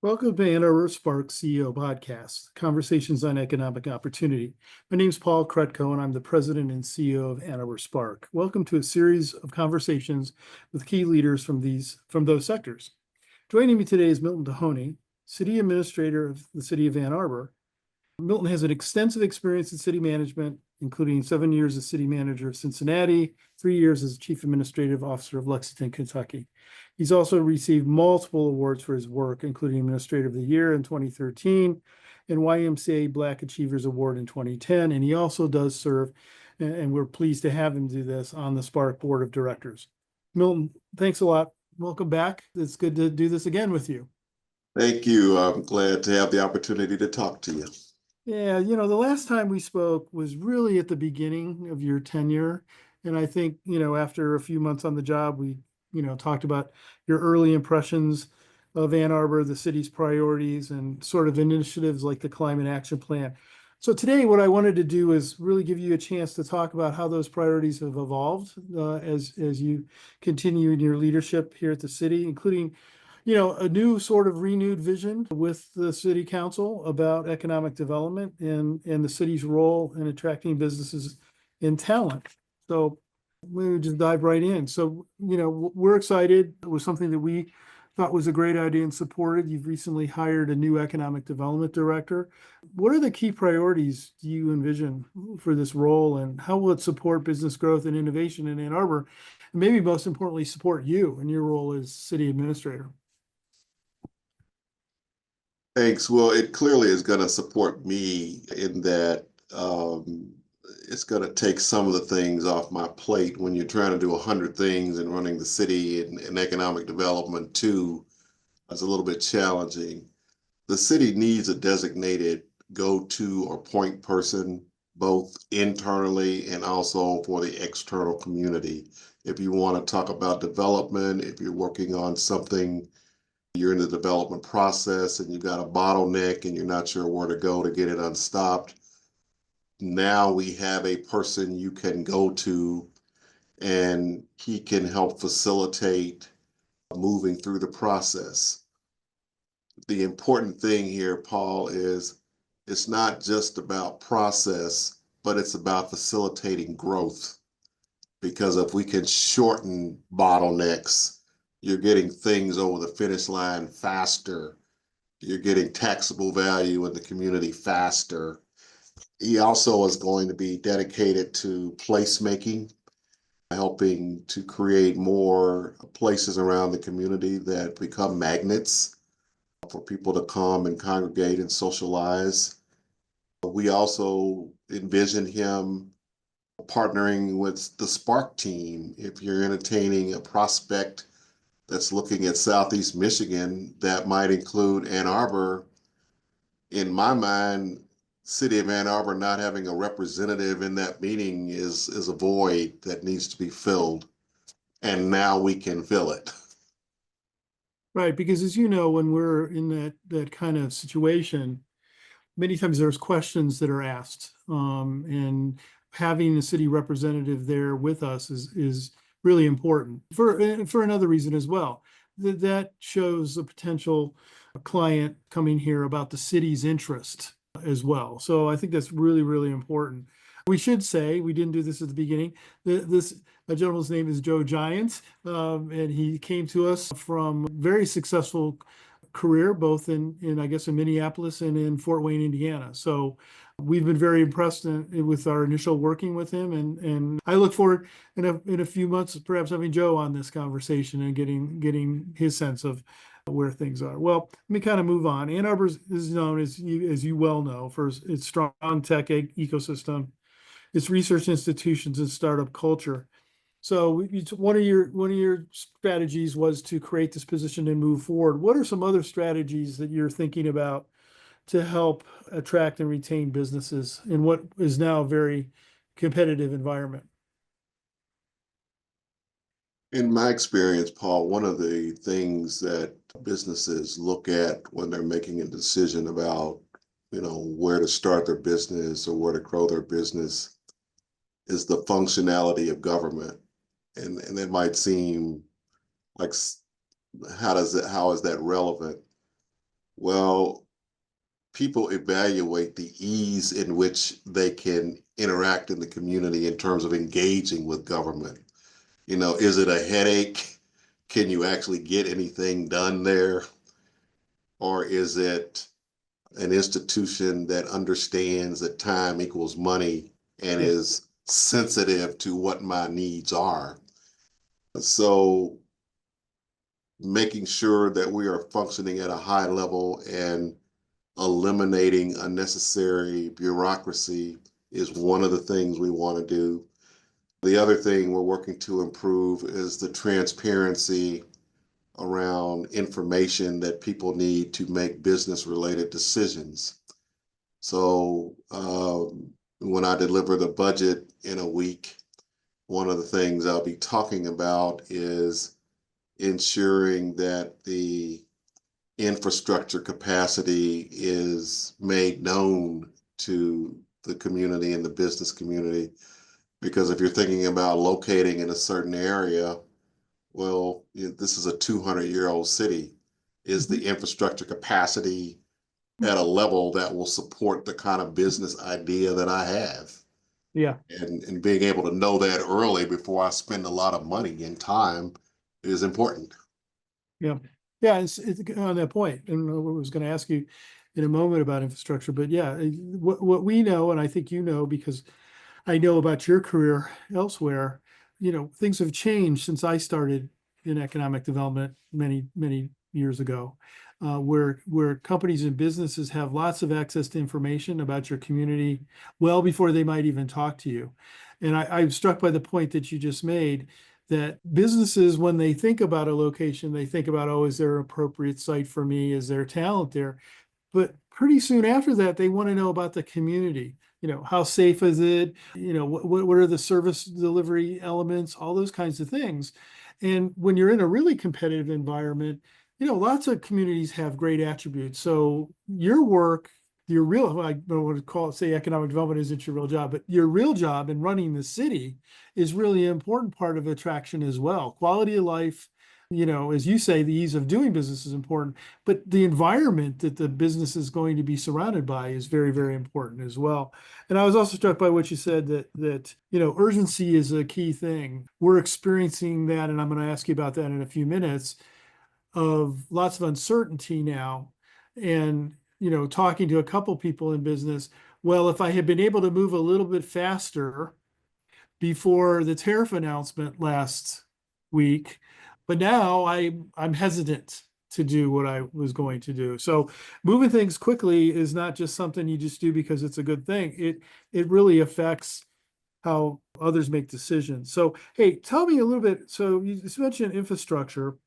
Welcome to Ann Arbor Spark CEO Podcast, Conversations on Economic Opportunity. My name is Paul Krutko, and I'm the President and CEO of Ann Arbor Spark. Welcome to a series of conversations with key leaders from those sectors. Joining me today is Milton Dohoney, City Administrator of the City of Ann Arbor. Milton has an extensive experience in city management, including 7 years as city manager of Cincinnati, 3 years as chief administrative officer of Lexington, Kentucky. He's also received multiple awards for his work, including Administrator of the Year in 2013 and YMCA Black Achievers Award in 2010. And he also does serve, and we're pleased to have him do this, on the Spark Board of Directors. Milton, thanks a lot. Welcome back. It's good to do this again with you. Thank you. I'm glad to have the opportunity to talk to you. Yeah, the last time we spoke was really at the beginning of your tenure. And I think, after a few months on the job, we, talked about your early impressions of Ann Arbor, the city's priorities, and sort of initiatives like the Climate Action Plan. So today, what I wanted to do is really give you a chance to talk about how those priorities have evolved as you continue in your leadership here at the city, including a new sort of renewed vision with the city council about economic development and the city's role in attracting businesses and talent. So we would just dive right in. So, we're excited. It was something that we thought was a great idea and supported. You've recently hired a new economic development director. What are the key priorities do you envision for this role, and how will it support business growth and innovation in Ann Arbor? And maybe most importantly, support you in your role as city administrator? Thanks. Well, it clearly is going to support me in that it's going to take some of the things off my plate when you're trying to do 100 things and running the city and economic development too. It's a little bit challenging. The city needs a designated go-to or point person, both internally and also for the external community. If you want to talk about development, if you're working on something, you're in the development process and you've got a bottleneck and you're not sure where to go to get it unstopped, now we have a person you can go to and he can help facilitate moving through the process. The important thing here, Paul, is it's not just about process, but it's about facilitating growth. Because if we can shorten bottlenecks, you're getting things over the finish line faster. You're getting taxable value in the community faster. He also is going to be dedicated to placemaking, helping to create more places around the community that become magnets for people to come and congregate and socialize. We also envision him partnering with the Spark team. If you're entertaining a prospect that's looking at Southeast Michigan, that might include Ann Arbor. In my mind, City of Ann Arbor not having a representative in that meeting is a void that needs to be filled. And now we can fill it. Right, because as you know, when we're in that kind of situation, many times there's questions that are asked, and having a city representative there with us is really important for another reason as well. That shows a potential client coming here about the city's interest as well. So I think that's really, really important. We should say, we didn't do this at the beginning, this gentleman's name is Joe Giants, and he came to us from a very successful career, both in I guess in Minneapolis and in Fort Wayne, Indiana. So we've been very impressed with our initial working with him, and I look forward in a few months perhaps having Joe on this conversation and getting his sense of where things are. Well, let me kind of move on. Ann Arbor is known, as you well know, for its strong tech ecosystem, its research institutions, and startup culture. So one of your strategies was to create this position and move forward. What are some other strategies that you're thinking about to help attract and retain businesses in what is now a very competitive environment? In my experience, Paul, one of the things that businesses look at when they're making a decision about, where to start their business or where to grow their business is the functionality of government. And it might seem like, how is that relevant? Well, people evaluate the ease in which they can interact in the community in terms of engaging with government. Is it a headache? Can you actually get anything done there? Or is it an institution that understands that time equals money and Yeah. is sensitive to what my needs are? So making sure that we are functioning at a high level and eliminating unnecessary bureaucracy is one of the things we want to do. The other thing we're working to improve is the transparency around information that people need to make business related decisions. So when I deliver the budget in a week, one of the things I'll be talking about is ensuring that the infrastructure capacity is made known to the community and the business community. Because if you're thinking about locating in a certain area, well, this is a 200-year-old city. Is Mhm. the infrastructure capacity at a level that will support the kind of business idea that I have? Yeah. And being able to know that early before I spend a lot of money and time is important. Yeah. Yeah. It's on that point. And I was going to ask you in a moment about infrastructure, but yeah, what we know, and I think you know, because I know about your career elsewhere, things have changed since I started in economic development many, many years ago, where companies and businesses have lots of access to information about your community well before they might even talk to you. And I'm struck by the point that you just made that businesses, when they think about a location, they think about, oh, is there an appropriate site for me? Is there talent there? But pretty soon after that, they want to know about the community. How safe is it? What are the service delivery elements? All those kinds of things. And when you're in a really competitive environment, lots of communities have great attributes. So your work, your real, I don't want to call it, say economic development isn't your real job, but your real job in running the city is really an important part of attraction as well. Quality of life, as you say, the ease of doing business is important, but the environment that the business is going to be surrounded by is very, very important as well. And I was also struck by what you said that urgency is a key thing. We're experiencing that, and I'm going to ask you about that in a few minutes, of lots of uncertainty now. And talking to a couple people in business, well, if I had been able to move a little bit faster before the tariff announcement last week, but now I'm hesitant to do what I was going to do. So moving things quickly is not just something you just do because it's a good thing. It really affects how others make decisions. So hey, tell me a little bit. So you just mentioned infrastructure,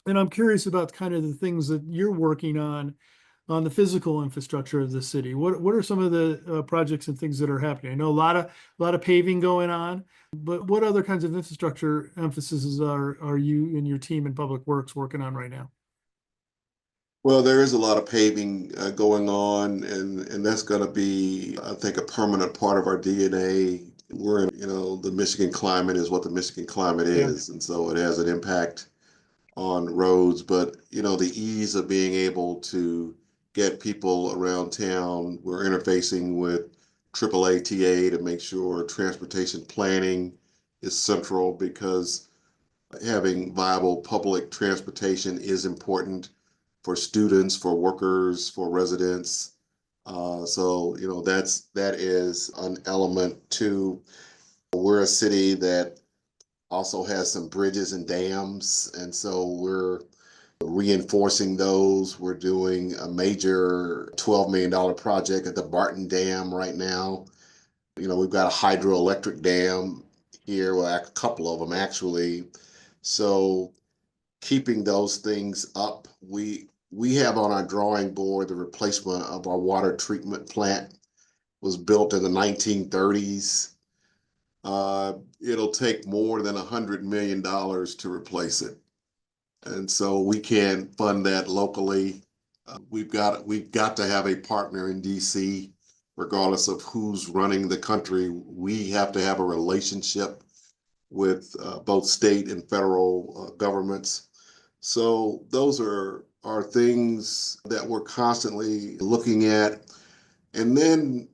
and I'm curious about kind of the things that you're working on the physical infrastructure of the city. What are some of the projects and things that are happening? I know a lot of paving going on, but what other kinds of infrastructure emphases are you and your team in Public Works working on right now? Well, there is a lot of paving going on, and that's going to be, I think, a permanent part of our DNA. We're in, the Michigan climate is what the Michigan climate Yeah. is, and so it has an impact on roads. But the ease of being able to get people around town, we're interfacing with AAATA to make sure transportation planning is central because having viable public transportation is important for students, for workers, for residents. So that is an element too. We're a city that also has some bridges and dams, and so we're reinforcing those. We're doing a major $12 million project at the Barton Dam right now. We've got a hydroelectric dam here, well, a couple of them actually. So keeping those things up. We have on our drawing board the replacement of our water treatment plant. Was built in the 1930s. It'll take more than $100 million to replace it, and so we can't fund that locally. We've got to have a partner in DC, regardless of who's running the country. We have to have a relationship with both state and federal governments. So those are are things that we're constantly looking at. And then,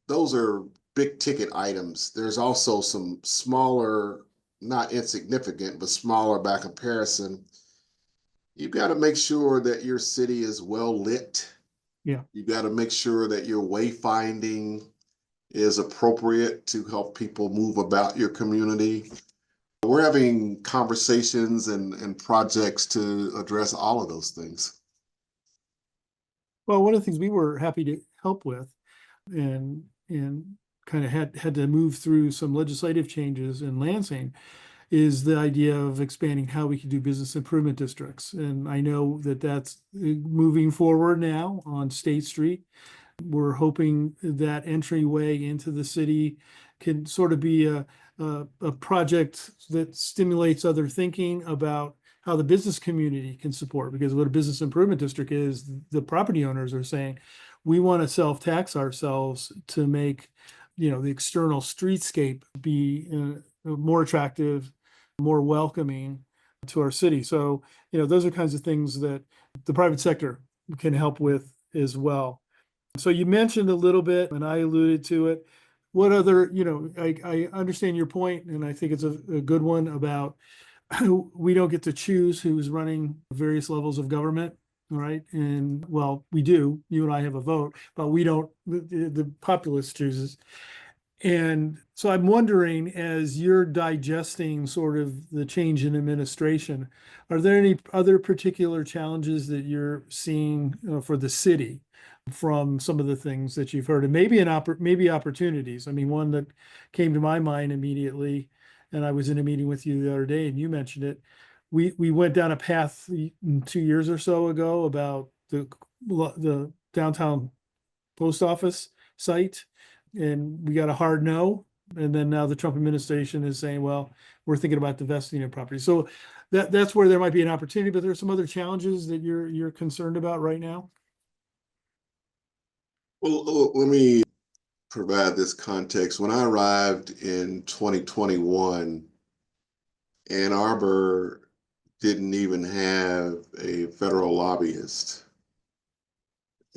those are big ticket items. There's also some smaller, not insignificant, but smaller by comparison. You've got to make sure that your city is well lit. Yeah. You got to make sure that your wayfinding is appropriate to help people move about your community. We're having conversations and projects to address all of those things. Well, one of the things we were happy to help with and kind of had to move through some legislative changes in Lansing is the idea of expanding how we can do business improvement districts. And I know that that's moving forward now on State Street. We're hoping that entryway into the city can sort of be a project that stimulates other thinking about how the business community can support. Because what a business improvement district is, the property owners are saying, we want to self-tax ourselves to make, the external streetscape be more attractive, more welcoming to our city. So, those are kinds of things that the private sector can help with as well. So you mentioned a little bit, and I alluded to it. What other, I understand your point, and I think it's a good one about we don't get to choose who's running various levels of government, right? And well, we do. You and I have a vote, but we don't. The populace chooses. And so I'm wondering, as you're digesting sort of the change in administration, are there any other particular challenges that you're seeing for the city from some of the things that you've heard, and maybe opportunities? I mean, one that came to my mind immediately, and I was in a meeting with you the other day, and you mentioned it. We went down a path 2 years or so ago about the downtown post office site, and we got a hard no. And then now the Trump administration is saying, well, we're thinking about divesting of property. So that's where there might be an opportunity, but there's some other challenges that you're concerned about right now. Well, let me provide this context. When I arrived in 2021, Ann Arbor didn't even have a federal lobbyist.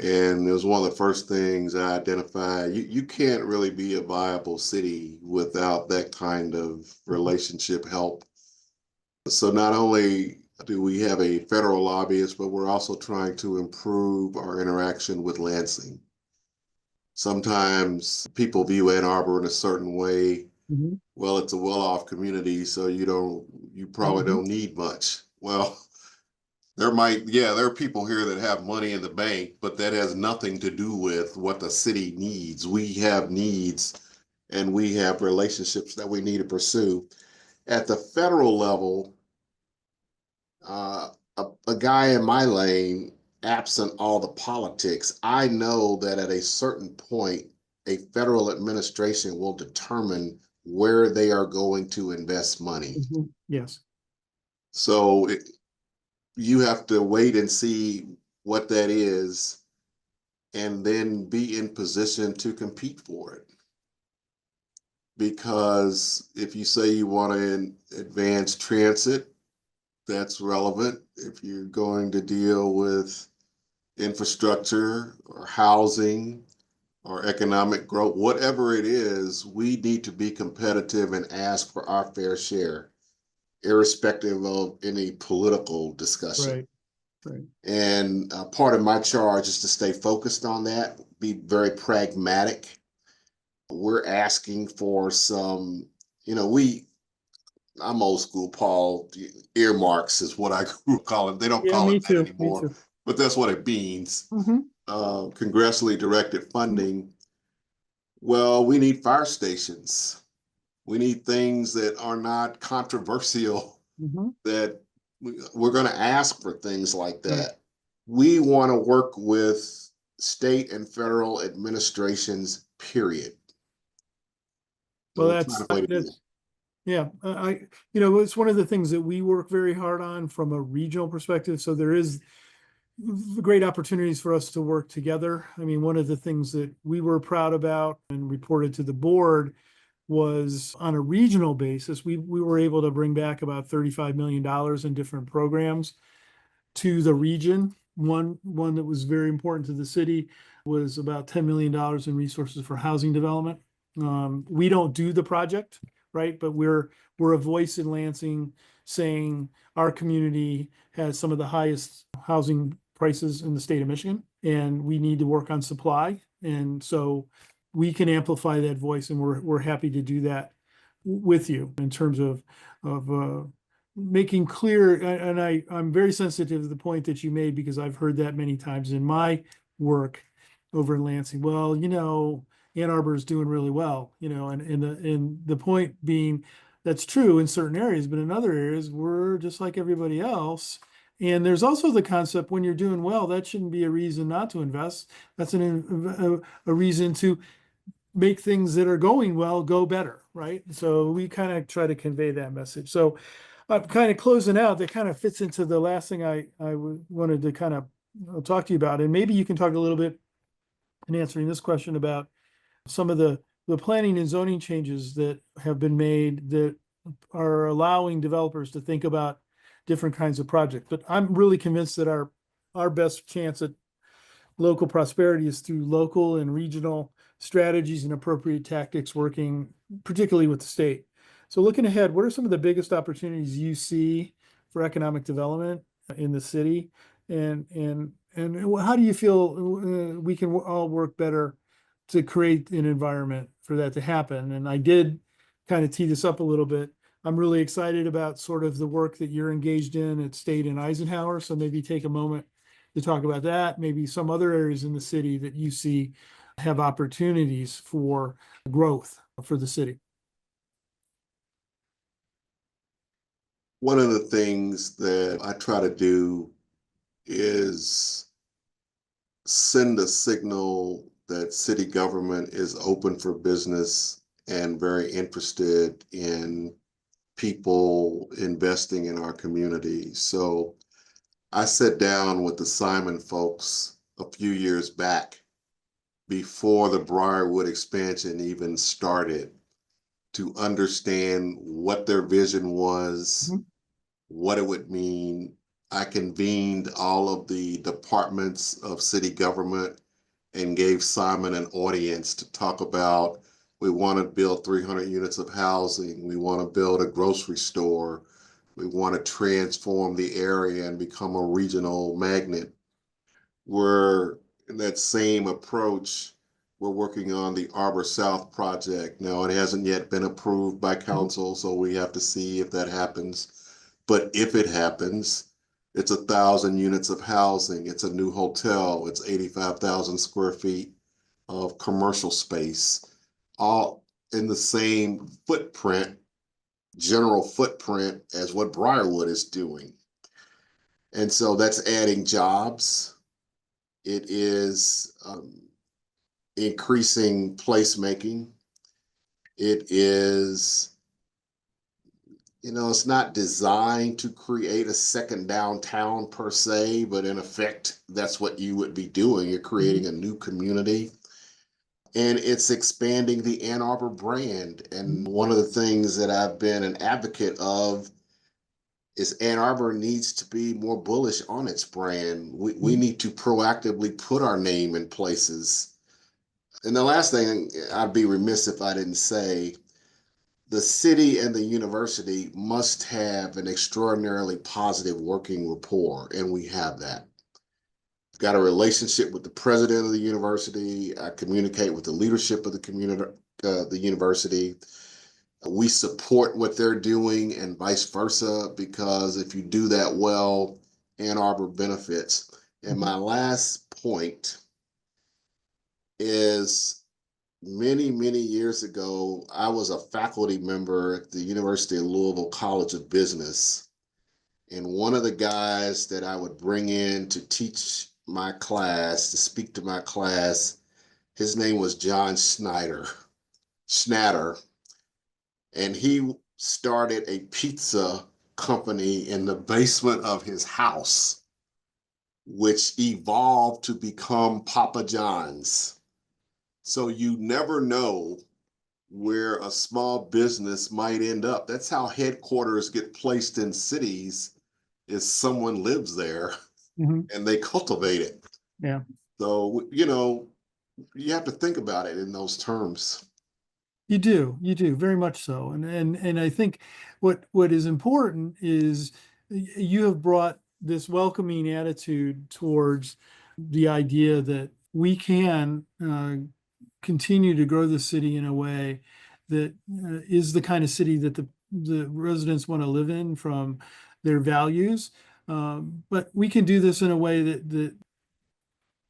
And it was one of the first things I identified. You can't really be a viable city without that kind of relationship help. So not only do we have a federal lobbyist, but we're also trying to improve our interaction with Lansing. Sometimes people view Ann Arbor in a certain way. Mm-hmm. Well, it's a well-off community, so you probably don't need much. Well, there are people here that have money in the bank, but that has nothing to do with what the city needs. We have needs and we have relationships that we need to pursue. At the federal level, a guy in my lane, absent all the politics, I know that at a certain point, a federal administration will determine where they are going to invest money. Mm-hmm. Yes. So you have to wait and see what that is and then be in position to compete for it. Because if you say you want to advance transit, that's relevant. If you're going to deal with infrastructure or housing or economic growth, whatever it is, we need to be competitive and ask for our fair share, irrespective of any political discussion. Right. Right. And part of my charge is to stay focused on that, be very pragmatic. We're asking for some, I'm old school, Paul. Earmarks is what I call it. They don't Yeah, call me it that too. Me anymore, too. but that's what it means. Mm-hmm. Congressionally directed funding. Well, we need fire stations. We need things that are not controversial, Mm-hmm. that we're going to ask for things like Right. that. We want to work with state and federal administrations, period. So Well, we'll try to fight it. yeah, it's one of the things that we work very hard on from a regional perspective. So there is great opportunities for us to work together. I mean, one of the things that we were proud about and reported to the board was on a regional basis, we were able to bring back about $35 million in different programs. to the region. One that was very important to the city was about $10 million in resources for housing development. We don't do the project, right? But we're a voice in Lansing saying our community has some of the highest housing prices in the state of Michigan, and we need to work on supply. And so we can amplify that voice, and we're happy to do that with you in terms of making clear. And I'm very sensitive to the point that you made, because I've heard that many times in my work over in Lansing. Well, Ann Arbor is doing really well, and the point being that's true in certain areas, but in other areas we're just like everybody else. And there's also the concept, when you're doing well, that shouldn't be a reason not to invest. That's a reason to make things that are going well go better, right? So we kind of try to convey that message. So I'm kind of closing out. That kind of fits into the last thing I wanted to kind of talk to you about, and maybe you can talk a little bit in answering this question about some of the planning and zoning changes that have been made that are allowing developers to think about different kinds of projects. But I'm really convinced that our best chance at local prosperity is through local and regional strategies and appropriate tactics, working particularly with the state. So looking ahead, what are some of the biggest opportunities you see for economic development in the city? And how do you feel we can all work better to create an environment for that to happen? And I did kind of tee this up a little bit. I'm really excited about sort of the work that you're engaged in at State and Eisenhower. So maybe take a moment to talk about that, maybe some other areas in the city that you see have opportunities for growth for the city. One of the things that I try to do is send a signal that city government is open for business and very interested in people investing in our community. So I sat down with the Simon folks a few years back before the Briarwood expansion even started to understand what their vision was, Mhm. what it would mean. I convened all of the departments of city government and gave Simon an audience to talk about, we want to build 300 units of housing. We want to build a grocery store. We want to transform the area and become a regional magnet. We're in that same approach. We're working on the Arbor South project. Now, it hasn't yet been approved by council, so we have to see if that happens. But if it happens, it's 1,000 units of housing. It's a new hotel. It's 85,000 square feet of commercial space, all in the same footprint, general footprint as what Briarwood is doing. And so that's adding jobs. It is increasing placemaking. It is, it's not designed to create a second downtown per se, but in effect, that's what you would be doing. You're creating a new community. And it's expanding the Ann Arbor brand. And one of the things that I've been an advocate of is Ann Arbor needs to be more bullish on its brand. We need to proactively put our name in places. And the last thing, I'd be remiss if I didn't say, the city and the university must have an extraordinarily positive working rapport, and we have that. Got a relationship with the president of the university. I communicate with the leadership of the community, the university. We support what they're doing and vice versa, because if you do that well, Ann Arbor benefits. And my last point is, many, many years ago, I was a faculty member at the University of Louisville College of Business. And one of the guys that I would bring in to teach my class, to speak to my class, his name was John Schnatter. And he started a pizza company in the basement of his house, which evolved to become Papa John's. So you never know where a small business might end up. That's how headquarters get placed in cities, is someone lives there Mhm. and they cultivate it. Yeah. So, you have to think about it in those terms. You do, very much so. And I think what is important is you have brought this welcoming attitude towards the idea that we can continue to grow the city in a way that is the kind of city that the residents want to live in from their values. But we can do this in a way that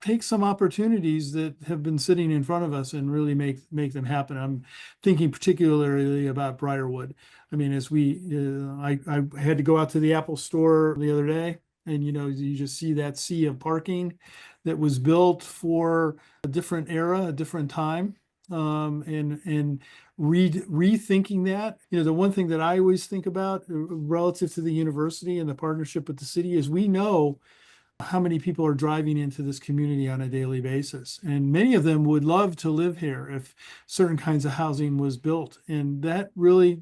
take some opportunities that have been sitting in front of us and really make them happen. I'm thinking particularly about Briarwood. I mean, as I had to go out to the Apple store the other day, and you just see that sea of parking that was built for a different era, a different time, and rethinking that. The one thing that I always think about relative to the university and the partnership with the city is we know how many people are driving into this community on a daily basis. And many of them would love to live here if certain kinds of housing was built. And that really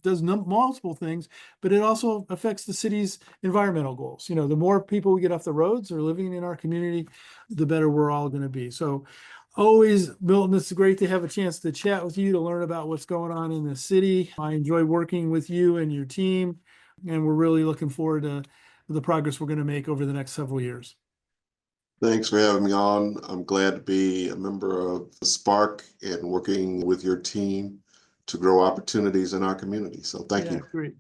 does multiple things, but it also affects the city's environmental goals. The more people we get off the roads or living in our community, the better we're all going to be. So always, Milton, it's great to have a chance to chat with you, to learn about what's going on in the city. I enjoy working with you and your team, and we're really looking forward to the progress we're going to make over the next several years. Thanks for having me on. I'm glad to be a member of Spark and working with your team to grow opportunities in our community. So thank Yeah, you. great.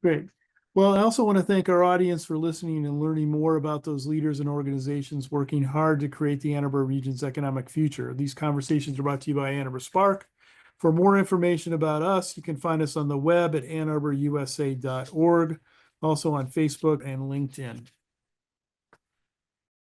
Great. Well, I also want to thank our audience for listening and learning more about those leaders and organizations working hard to create the Ann Arbor region's economic future. These conversations are brought to you by Ann Arbor Spark. For more information about us, you can find us on the web at annarborusa.org, also on Facebook and LinkedIn.